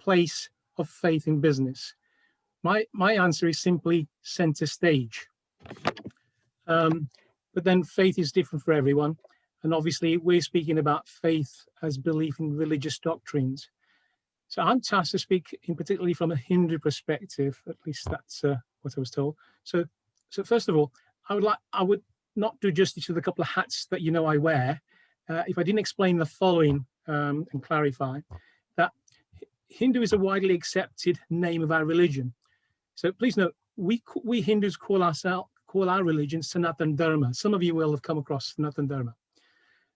place of faith in business? My answer is simply center stage. But then faith is different for everyone. And obviously we're speaking about faith as belief in religious doctrines. So I'm tasked to speak in particularly from a Hindu perspective, at least that's what I was told. So first of all, I would not do justice to the couple of hats that I wear if I didn't explain the following and clarify that Hindu is a widely accepted name of our religion. So please note, we Hindus call our religion Sanatan Dharma. Some of you will have come across Sanatan Dharma.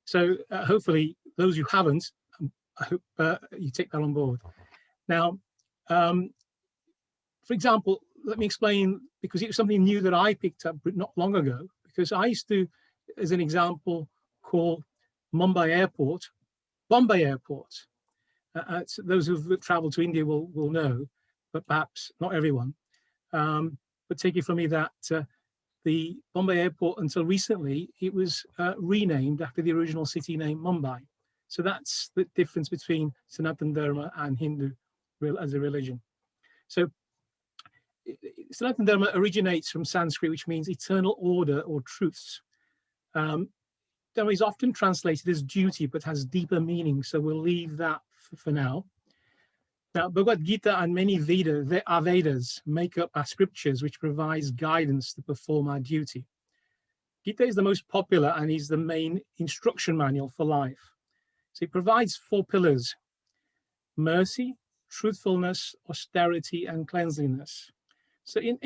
So hopefully those who haven't, I hope you take that on board. Now, for example, let me explain, because it was something new that I picked up not long ago, because I used to, as an example, call Mumbai Airport, Bombay Airport. So those who've traveled to India will know, but perhaps not everyone. But take it from me that the Bombay Airport, until recently, it was renamed after the original city name Mumbai. So that's the difference between Sanatan Dharma and Hindu as a religion. So Sanatan Dharma originates from Sanskrit, which means eternal order or truths. Dharma is often translated as duty, but has deeper meaning. So we'll leave that for now. Now, Bhagwad Gita and many Vedas make up our scriptures, which provides guidance to perform our duty. Gita is the most popular and is the main instruction manual for life. So it provides 4 pillars: mercy, truthfulness, austerity, and cleanliness. So in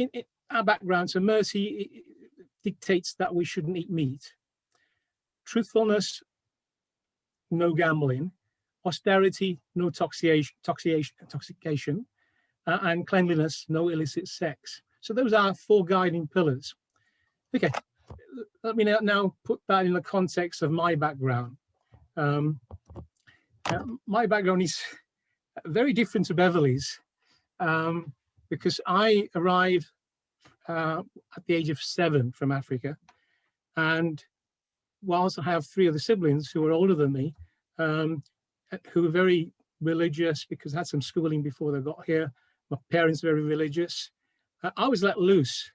our background, so mercy dictates that we shouldn't eat meat. Truthfulness, no gambling. Austerity, no intoxication, and cleanliness, no illicit sex. So those are 4 guiding pillars. Okay, let me now put that in the context of my background. My background is very different to Beverly's, because I arrived at the age of 7 from Africa, and whilst I have 3 other siblings who are older than me, who were very religious because I had some schooling before they got here. My parents were very religious. I was let loose,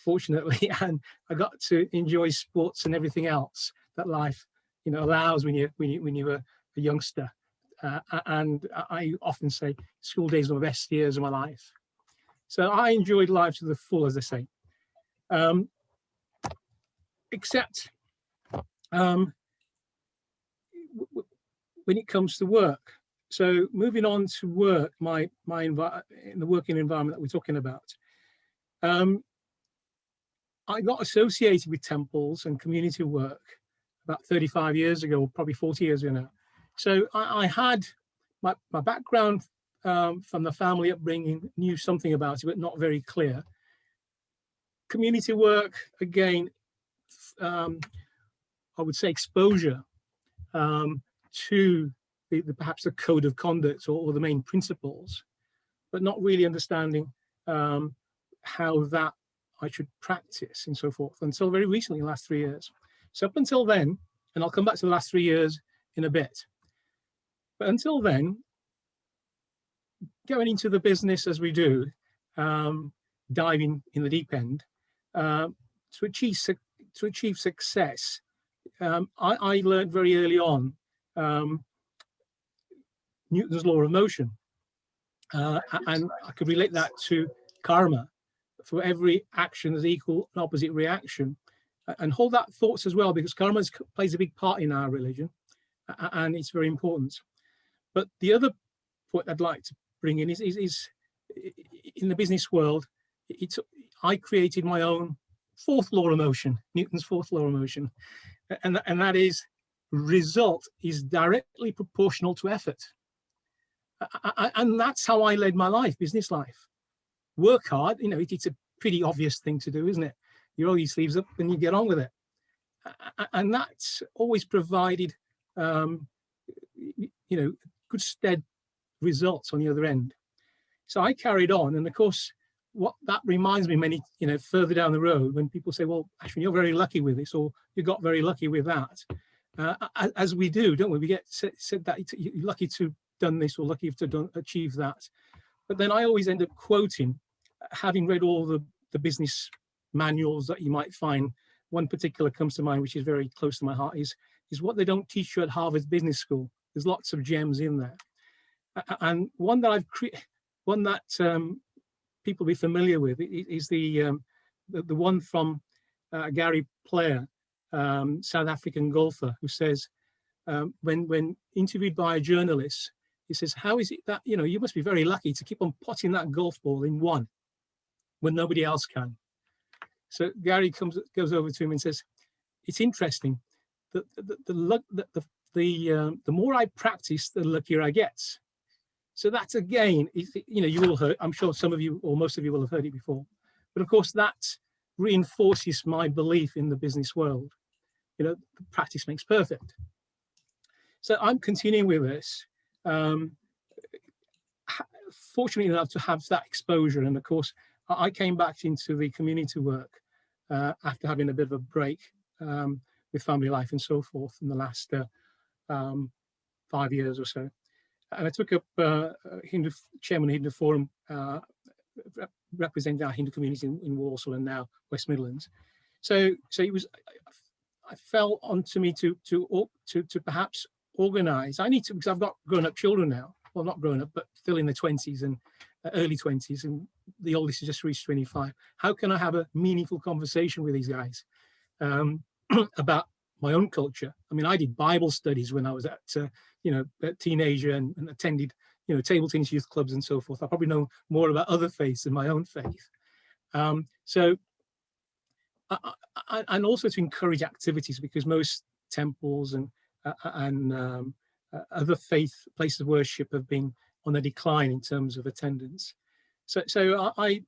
fortunately, and I got to enjoy sports and everything else that life, allows when you're a youngster. And I often say school days were the best years of my life. So I enjoyed life to the full, as they say. Except when it comes to work. So moving on to work, in the working environment that we're talking about, I got associated with temples and community work about 35 years ago, or probably 40 years ago now. So I had my background from the family upbringing, knew something about it, but not very clear. Community work, again, I would say exposure to perhaps the code of conduct or the main principles, but not really understanding how that I should practice and so forth, until very recently, the last 3 years. So up until then, and I'll come back to the last 3 years in a bit, but until then, going into the business as we do, diving in the deep end, to achieve success, I learned very early on Newton's law of motion, and I could relate that to karma. For every action, there's equal and opposite reaction, and hold that thoughts as well, because karma plays a big part in our religion, and it's very important. But the other point I'd like to bring in is in the business world, I created my own 4th law of motion, Newton's 4th law of motion, and that is result is directly proportional to effort. And that's how I led my life, business life. Work hard, it's a pretty obvious thing to do, isn't it? You roll your sleeves up and you get on with it. And that's always provided, good steady results on the other end. So I carried on. And of course, what that reminds me further down the road, when people say, well, Ashvin, you're very lucky with this, or you got very lucky with that. As we do, don't we? We get said that you're lucky to done this or lucky to have achieved that. But then I always end up quoting, having read all the business manuals that you might find. One particular comes to mind, which is very close to my heart, is what they don't teach you at Harvard Business School. There's lots of gems in there. And one that people be familiar with is the one from Gary Player, South African golfer, who says, when interviewed by a journalist, he says, how is it that, you must be very lucky to keep on potting that golf ball in one when nobody else can. So Gary goes over to him and says, it's interesting that the more I practice, the luckier I get. So that's, again, you all heard, I'm sure some of you or most of you will have heard it before, but of course that reinforces my belief in the business world. Practice makes perfect. So I'm continuing with this. Fortunately enough to have that exposure, and of course I came back into the community work after having a bit of a break with family life and so forth in the last 5 years or so. And I took up chairman of Hindu Forum, representing our Hindu community in Walsall and now West Midlands. So it fell onto me to perhaps organise. I need to, because I've got grown-up children now. Well, not grown up, but still in their 20s and early 20s, and the oldest has just reached 25. How can I have a meaningful conversation with these guys about my own culture? I mean, I did Bible studies when I was a teenager and attended, table tennis youth clubs and so forth. I probably know more about other faiths than my own faith. And also to encourage activities, because most temples and other faith places of worship have been on a decline in terms of attendance. So I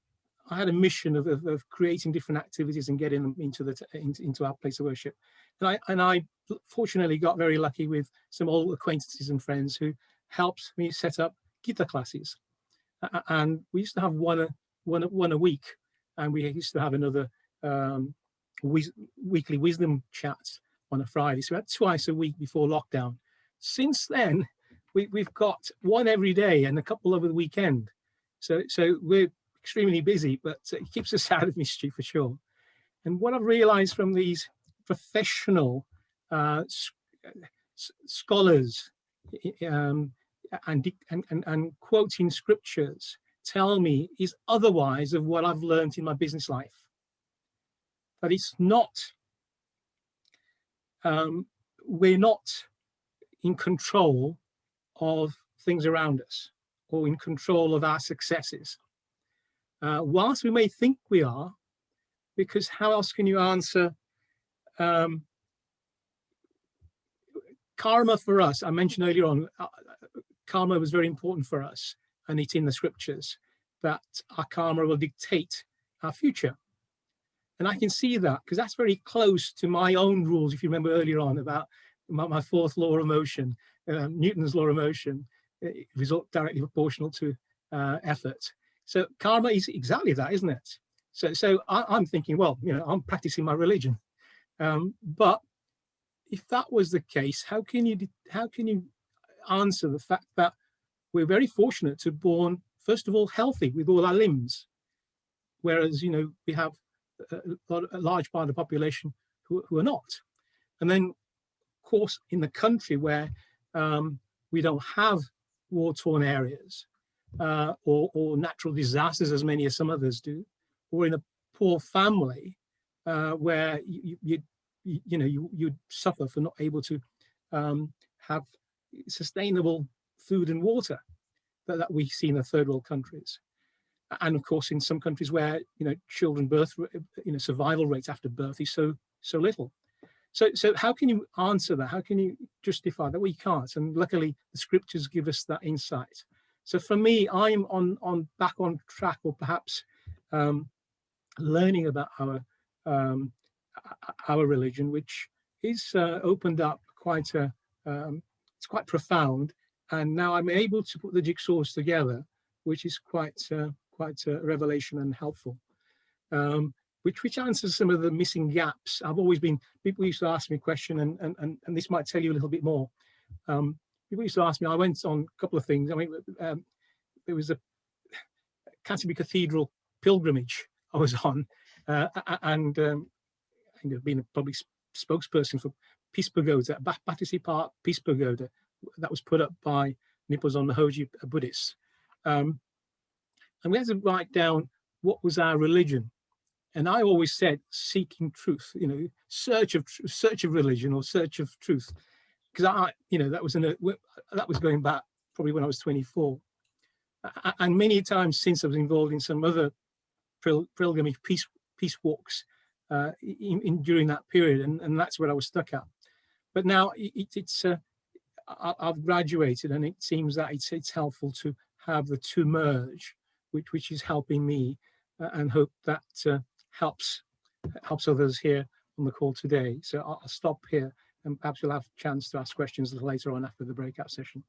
had a mission of creating different activities and getting them into our place of worship. And I fortunately got very lucky with some old acquaintances and friends who helped me set up Gita classes. And we used to have one a week, and we used to have another weekly wisdom chats on a Friday. So we had twice a week before lockdown. Since then, we've got one every day and a couple over the weekend. So we're extremely busy, but it keeps us out of mischief for sure. And what I've realized from these professional scholars and quoting scriptures tell me is otherwise of what I've learned in my business life. That it's not, we're not in control of things around us or in control of our successes. Whilst we may think we are, because how else can you answer karma for us? I mentioned earlier on, karma was very important for us, and it's in the scriptures that our karma will dictate our future. And I can see that because that's very close to my own rules. If you remember earlier on about my fourth law of motion, Newton's law of motion, result directly proportional to effort. So karma is exactly that, isn't it? So I'm thinking, well, I'm practicing my religion. But if that was the case, how can you answer the fact that we're very fortunate to be born, first of all, healthy with all our limbs, whereas we have a large part of the population who are not. And then, of course, in the country where we don't have war-torn areas or natural disasters as many as some others do, or in a poor family where you'd suffer for not able to have sustainable food and water that we see in the third world countries. And of course, in some countries where children birth, survival rates after birth is so little. So how can you answer that? How can you justify that? Well, you can't. And luckily, the scriptures give us that insight. So for me, I'm back on track, or perhaps learning about our religion, which is opened up quite it's quite profound. And now I'm able to put the jigsaws together, which is quite a revelation and helpful, which answers some of the missing gaps. People used to ask me a question, and this might tell you a little bit more. people used to ask me, I went on a couple of things. I mean, there was a Canterbury Cathedral pilgrimage I was on, and being a public spokesperson for Peace Pagoda, Battersea Park Peace Pagoda, that was put up by Nippos on Mahoji Buddhists. And we had to write down what was our religion. And I always said seeking truth, search of religion or search of truth, because that was going back probably when I was 24, and many times since I was involved in some other pilgrimage peace walks during that period, and that's where I was stuck at. But now I've graduated, and it seems that it's helpful to have the two merge, which is helping me, and hope that helps others here on the call today. So I'll stop here, and perhaps you'll have a chance to ask questions a little later on after the breakout session.